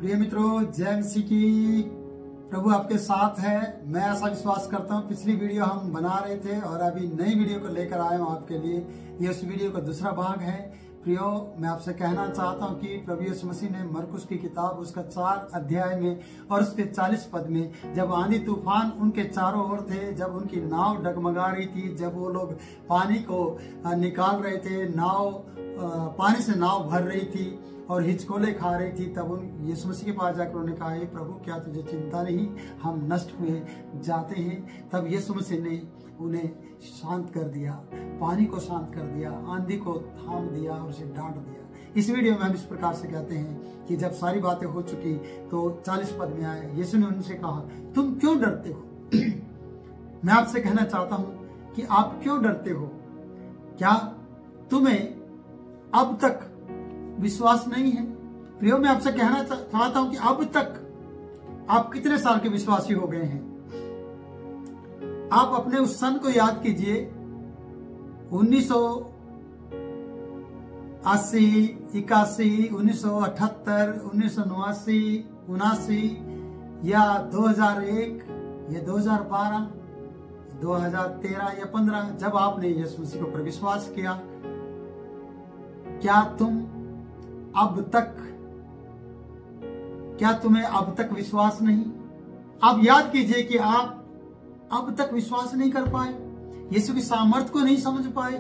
प्रिय मित्रों, जय मसीह की। प्रभु आपके साथ है। मैं ऐसा विश्वास करता हूँ। पिछली वीडियो हम बना रहे थे और अभी नई वीडियो को लेकर आए हूँ आपके लिए। ये उस वीडियो का दूसरा भाग है। प्रियो, मैं आपसे कहना चाहता हूँ कि प्रभु यीशु मसीह ने मरकुस की किताब उसका 4 अध्याय में और उसके 40 पद में, जब आंधी तूफान उनके चारों ओर थे, जब उनकी नाव डगमगा रही थी, जब वो लोग पानी को निकाल रहे थे, पानी से नाव भर रही थी और हिचकोले खा रही थी, तब उन यीशु मसीह के पास जाकर उन्होंने कहा, हे प्रभु, क्या तुझे चिंता नहीं, हम नष्ट हुए जाते हैं। तब यीशु मसीह ने उन्हें शांत कर दिया, पानी को शांत कर दिया, आंधी को थाम दिया और उसे डांट दिया। इस वीडियो में हम इस प्रकार से कहते हैं कि जब सारी बातें हो चुकी तो 40 पद में आए, यीशु ने उनसे कहा, तुम क्यों डरते हो? मैं आपसे कहना चाहता हूं कि आप क्यों डरते हो? क्या तुम्हें अब तक विश्वास नहीं है? प्रियो, मैं आपसे कहना चाहता हूं कि अब तक आप कितने साल के विश्वासी हो गए हैं? आप अपने उस सन को याद कीजिए, 1980, 81, 1978, 1989, 79 या 2001 या 2012, 2013 या 15, जब आपने यीशु मसीह को पर विश्वास किया, क्या तुम्हें अब तक विश्वास नहीं? आप याद कीजिए कि आप अब तक विश्वास नहीं कर पाए, यीशु की सामर्थ्य को नहीं समझ पाए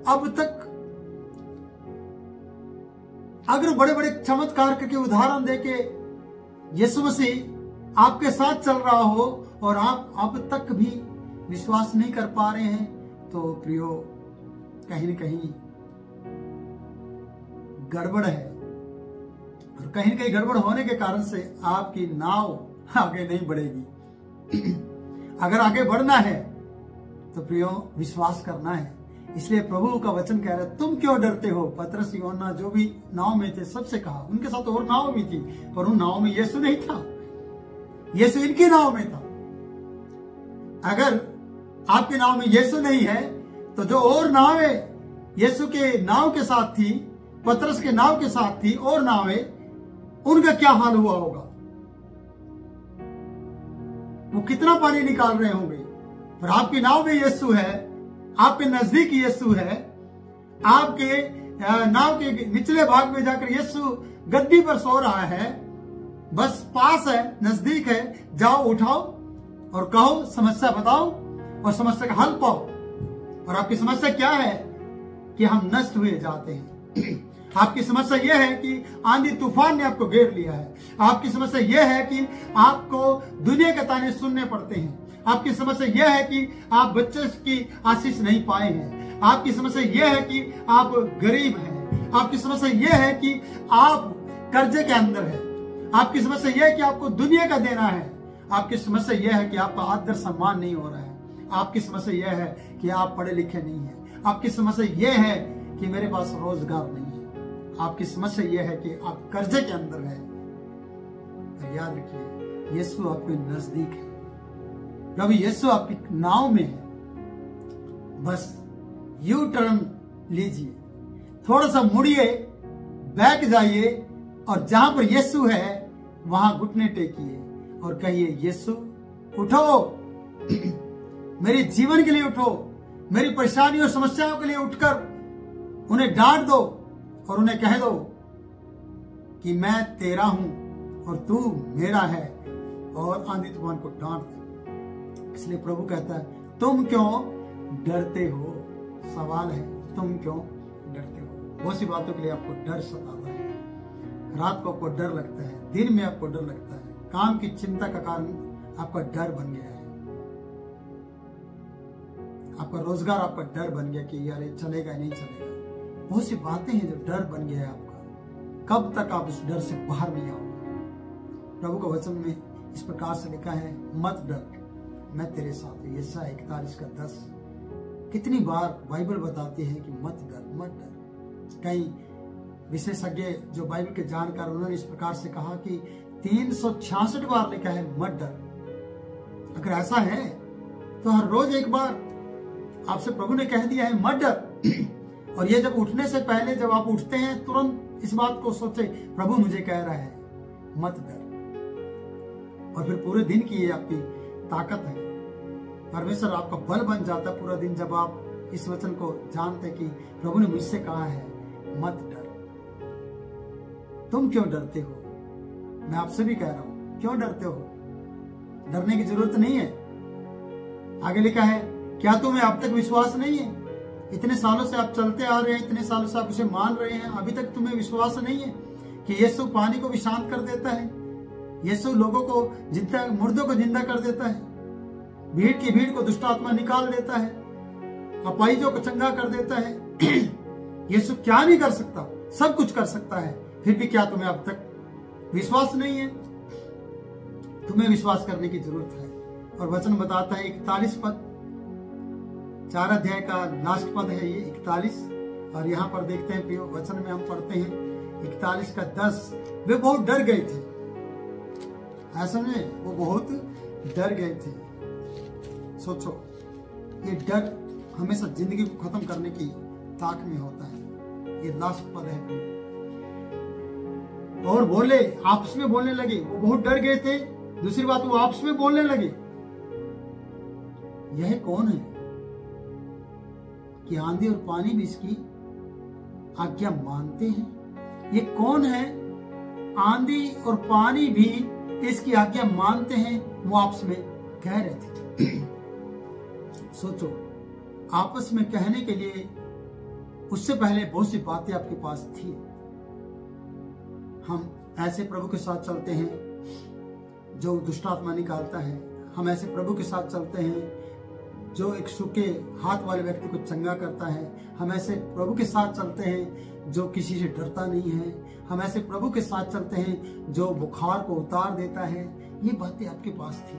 अब तक। अगर बड़े बड़े चमत्कार करके उदाहरण देके यीशु मसीह आपके साथ चल रहा हो और आप अब तक भी विश्वास नहीं कर पा रहे हैं, तो प्रियो, कहीं न कहीं गड़बड़ है। और कहीं न कहीं गड़बड़ होने के कारण से आपकी नाव आगे नहीं बढ़ेगी। अगर आगे बढ़ना है तो प्रियो, विश्वास करना है। इसलिए प्रभु का वचन कह रहा है, तुम क्यों डरते हो? पतरस, यूहन्ना जो भी नाव में थे सबसे कहा, उनके साथ और नाव भी थी, पर उन नाव में यीशु नहीं था, यीशु इनकी नाव में था। अगर आपकी नाव में यीशु नहीं है तो जो और नावें यीशु के नाव के साथ थी, पतरस के नाव के साथ थी और नावें, उनका क्या हाल हुआ होगा? वो कितना पानी निकाल रहे होंगे। पर आपकी नाव में यीशु है, आपके नजदीक यीशु है, आपके नाव के निचले भाग में जाकर यीशु गद्दी पर सो रहा है, बस पास है, नजदीक है। जाओ, उठाओ और कहो, समस्या बताओ और समस्या का हल पाओ। और आपकी समस्या क्या है? कि हम नष्ट हुए जाते हैं। आपकी समस्या यह है कि आंधी तूफान ने आपको घेर लिया है। आपकी समस्या यह है कि आपको दुनिया के ताने सुनने पड़ते हैं। आपकी समस्या यह है कि आप बच्चे की आशीष नहीं पाए हैं। आपकी समस्या यह है कि आप गरीब हैं। आपकी समस्या यह है कि आप कर्जे के अंदर हैं। आपकी समस्या यह है कि आपको दुनिया का देना है। आपकी समस्या यह है कि आपका आदर सम्मान नहीं हो रहा है। आपकी समस्या यह है कि आप पढ़े लिखे नहीं हैं। आपकी समस्या यह है कि मेरे पास रोजगार नहीं है। आपकी समस्या यह है कि आप कर्जे के अंदर है। तो याद रखिए, यीशु आपके नजदीक है। प्रभु यीशु आपकी नाव में है। बस यू टर्न लीजिए, थोड़ा सा मुड़िए, बैक जाइए और जहां पर यीशु है वहां घुटने टेकिए और कहिए, यीशु उठो, मेरे जीवन के लिए उठो, मेरी परेशानियों और समस्याओं के लिए उठकर उन्हें डांट दो और उन्हें कह दो कि मैं तेरा हूं और तू मेरा है, और आंधी तूफान को डांट दो। इसलिए प्रभु कहता है, तुम क्यों डरते हो? सवाल है, तुम क्यों डरते हो? बहुत सी बातों के लिए आपको डर सताता है। रात को आपको डर लगता है, दिन में आपको डर लगता है, काम की चिंता का कारण आपका डर बन गया है, आपका रोजगार आपका डर बन गया कि यार ये चलेगा नहीं चलेगा। बहुत सी बातें हैं जो डर बन गया है आपका। कब तक आप उस डर से बाहर नहीं आओगे? प्रभु का वचन में इस प्रकार से लिखा है, मत डर, मैं तेरे साथ हूं। यशायाह 41:10। कितनी बार बाइबल बताती है कि मत डर, मत डर। कई विशेषज्ञ जो बाइबल के जानकार, उन्होंने इस प्रकार से कहा कि 366 बार लिखा है मत डर। अगर ऐसा है तो हर रोज एक बार आपसे प्रभु ने कह दिया है मत डर। और ये जब उठने से पहले, जब आप उठते हैं, तुरंत इस बात को सोचे, प्रभु मुझे कह रहा है मत डर। और फिर पूरे दिन की ये आपकी ताकत है। परमेश्वर आपका बल बन जाता है पूरा दिन, जब आप इस वचन को जानते कि प्रभु ने मुझसे कहा है मत डर। तुम क्यों डरते हो? मैं आपसे भी कह रहा हूं, क्यों डरते हो? डरने की जरूरत नहीं है। आगे लिखा है, क्या तुम्हें अब तक विश्वास नहीं है? इतने सालों से आप चलते आ रहे हैं, इतने सालों से आप उसे मान रहे हैं, अभी तक तुम्हें विश्वास नहीं है कि यीशु पानी को भी शांत कर देता है, यीशु लोगों को जिंदा, मुर्दों को जिंदा कर देता है, भीड़ की भीड़ को दुष्ट आत्मा निकाल देता है, अपाहिजों को चंगा कर देता है। यीशु क्या नहीं कर सकता? सब कुछ कर सकता है। फिर भी क्या तुम्हें अब तक विश्वास नहीं है? तुम्हें विश्वास करने की जरूरत है। और वचन बताता है 41 पद, 4 अध्याय का लास्ट पद है ये 41। और यहाँ पर देखते हैं प्रियो, वचन में हम पढ़ते हैं 41 का 10, वे बहुत डर गए थे। ऐसा नहीं, वो बहुत डर गए थे। सोचो, ये डर हमेशा जिंदगी को खत्म करने की ताक में होता है। ये लास्ट पद है। और बोले, आपस में बोलने लगे, वो बहुत डर गए थे। दूसरी बात, वो आपस में बोलने लगे, यह कौन है कि आंधी और पानी भी इसकी आज्ञा मानते हैं? ये कौन है आंधी और पानी भी इसकी आज्ञा मानते हैं? वो आपस में कह रहे थे। सोचो, आपस में कहने के लिए उससे पहले बहुत सी बातें आपके पास थी। हम ऐसे प्रभु के साथ चलते हैं जो दुष्ट आत्मा निकालता है। हम ऐसे प्रभु के साथ चलते हैं जो एक सूखे हाथ वाले व्यक्ति को चंगा करता है। हम ऐसे प्रभु के साथ चलते हैं जो किसी से डरता नहीं है। हम ऐसे प्रभु के साथ चलते हैं जो बुखार को उतार देता है। ये बातें आपके पास थी,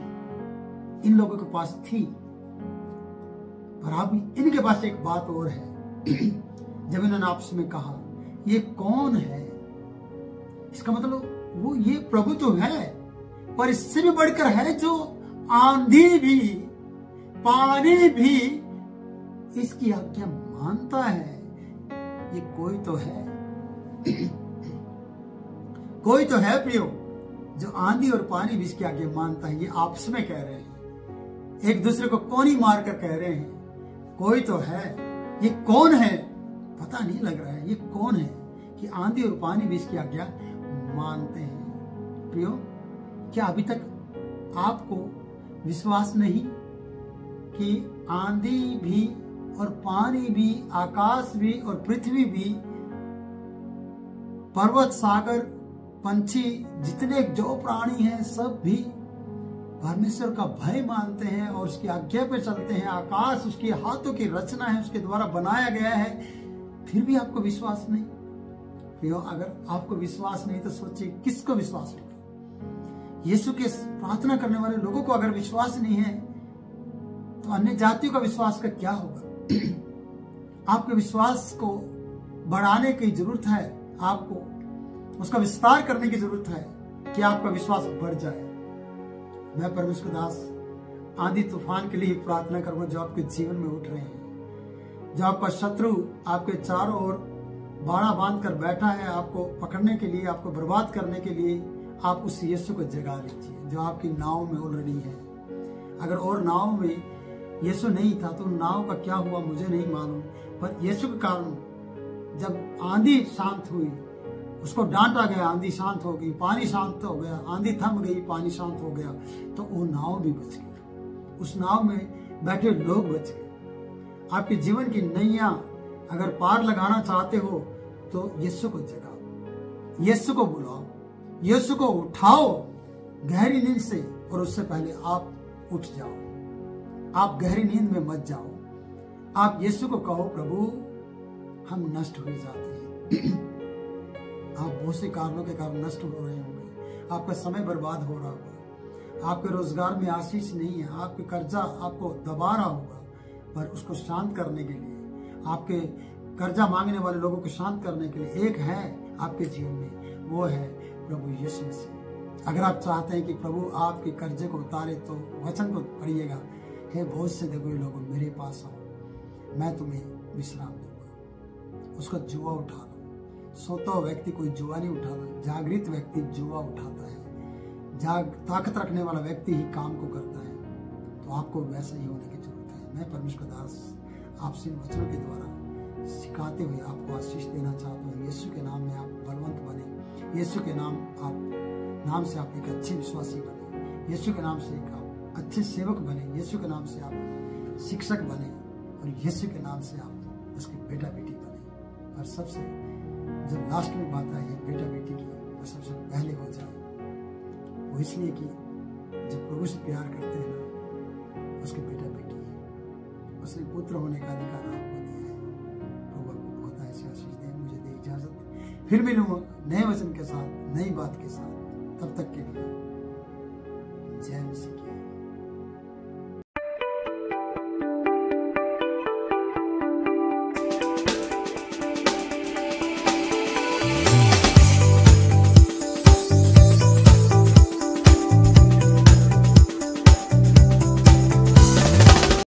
इन लोगों के पास थी। पर अब इनके पास एक बात और है। जब इन्होंने आपस में कहा, ये कौन है? इसका मतलब वो ये प्रभु तो है, पर इससे भी बढ़कर है जो आंधी भी पानी भी इसकी आज्ञा मानता है। ये कोई तो है, कोई तो है प्रियो, जो आंधी और पानी भी इसकी आज्ञा मानता है। ये आपस में कह रहे हैं, एक दूसरे को कोनी मार कर कह रहे हैं, कोई तो है। ये कौन है? पता नहीं लग रहा है ये कौन है कि आंधी और पानी भी इसकी आज्ञा मानते हैं। प्रियो, क्या अभी तक आपको विश्वास नहीं कि आंधी भी और पानी भी, आकाश भी और पृथ्वी भी, पर्वत, सागर, पंछी, जितने जो प्राणी हैं, सब भी परमेश्वर का भय मानते हैं और उसकी आज्ञा पे चलते हैं। आकाश उसके हाथों की रचना है, उसके द्वारा बनाया गया है। फिर भी आपको विश्वास नहीं? प्रियो, अगर आपको विश्वास नहीं तो सोचिए किसको विश्वास होगा? यीशु के प्रार्थना करने वाले लोगों को अगर विश्वास नहीं है तो अन्य जातियों का विश्वास का क्या होगा? आपके विश्वास को बढ़ाने की जरूरत है, आपको उसका विस्तार करने की जरूरत है कि आपका विश्वास बढ़ जाए। मैं परमेश्वर दास आंधी तूफान के लिए प्रार्थना करूंगा जो आपके जीवन में उठ रहे हैं, जो आपका शत्रु आपके चारों ओर बाड़ा बांध कर बैठा है आपको पकड़ने के लिए, आपको बर्बाद करने के लिए। आप उस यीशु को जगा लीजिए जो आपकी नाव में ऑलरेडी है। अगर और नाव में यीशु नहीं था तो नाव का क्या हुआ मुझे नहीं मालूम, पर यीशु के कारण जब आंधी शांत हुई, उसको डांटा गया, आंधी शांत हो गई, पानी शांत हो गया, आंधी थम गई, पानी शांत हो गया, तो वो नाव भी बच गई, उस नाव में बैठे लोग बच गए। आपके जीवन की नैया अगर पार लगाना चाहते हो तो यीशु को जगाओ, यीशु को बुलाओ, यीशु को उठाओ गहरी नींद से, और उससे पहले आप उठ जाओ। आप गहरी नींद में मत जाओ। आप यीशु को कहो, प्रभु हम नष्ट हो जाते हैं। आप बहुत से कारणों के कारण नष्ट हो रहे होंगे, आपका समय बर्बाद हो रहा होगा, आपके रोजगार में आशीष नहीं है, आपके कर्जा आपको दबा रहा होगा, पर उसको शांत करने के लिए, आपके कर्जा मांगने वाले लोगों को शांत करने के लिए एक है आपके जीवन में, वो है प्रभु यीशु मसीह। अगर आप चाहते हैं कि प्रभु आपके कर्जे को उतारे तो वचन को पढ़िएगा, हे बहुत से देखो लोगों मेरे पास आओ, मैं तुम्हें विश्राम दूंगा। उसका जुआ उठा लो, सोता हुआ व्यक्ति कोई जुआ नहीं उठाता, जागृत व्यक्ति जुआ उठाता है। ताकत रखने वाला व्यक्ति ही काम को करता है। तो आपको वैसा ही होने की जरूरत है। मैं परमेश्वर दास आपसे वचनों के द्वारा सिखाते हुए आपको आशीष देना चाहता हूँ। यीशु के नाम में आप बलवंत बने, यीशु के नाम से आप एक अच्छे विश्वासी बने, यीशु के नाम से एक आप अच्छे सेवक बने, यीशु के नाम से आप शिक्षक बने और यीशु के नाम से आप उसके बेटा बेटी बने। और सबसे जब लास्ट में बात आई है बेटा बेटी की, वो सबसे पहले हो जाए। वो इसलिए कि जब प्रभु से प्यार करते हैं ना, उसके बेटा बेटी है, उसने पुत्र होने का अधिकार आपको दिया है। प्रभु आपको बहुत ऐसी आशीष दे। मुझे दे इजाजत, फिर मिलूंगा नए वचन के साथ, नई बात के साथ। तब तक के लिए जय मसीह की।